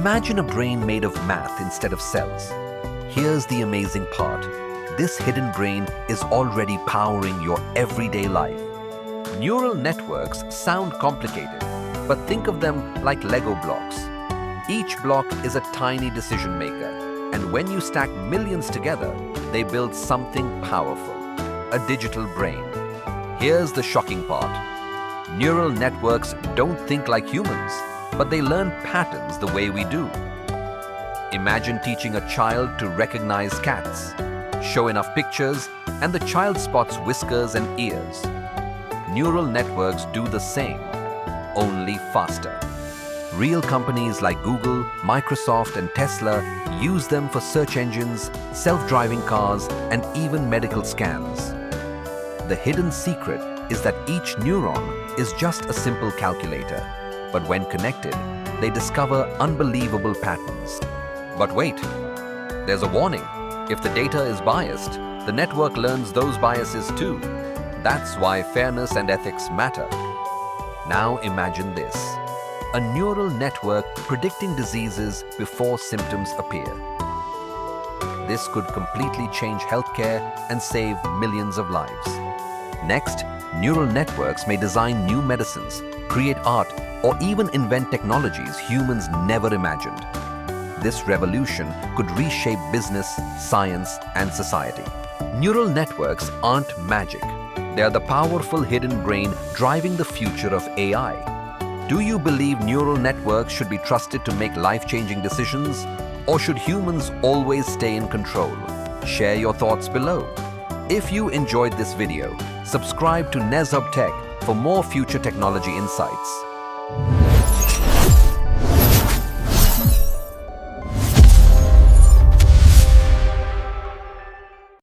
Imagine a brain made of math instead of cells. Here's the amazing part. This hidden brain is already powering your everyday life. Neural networks sound complicated, but think of them like Lego blocks. Each block is a tiny decision maker, and when you stack millions together, they build something powerful, a digital brain. Here's the shocking part. Neural networks don't think like humans, but they learn patterns the way we do. Imagine teaching a child to recognize cats. Show enough pictures, and the child spots whiskers and ears. Neural networks do the same, only faster. Real companies like Google, Microsoft, and Tesla use them for search engines, self-driving cars, and even medical scans. The hidden secret is that each neuron is just a simple calculator, but when connected, they discover unbelievable patterns. But wait, there's a warning. If the data is biased, the network learns those biases too. That's why fairness and ethics matter. Now imagine this. A neural network predicting diseases before symptoms appear. This could completely change healthcare and save millions of lives. Next, neural networks may design new medicines, create art, or even invent technologies humans never imagined. This revolution could reshape business, science, and society. Neural networks aren't magic. They are the powerful hidden brain driving the future of AI. Do you believe neural networks should be trusted to make life-changing decisions? Or should humans always stay in control? Share your thoughts below. If you enjoyed this video, subscribe to Nezzhub Tech for more future technology insights.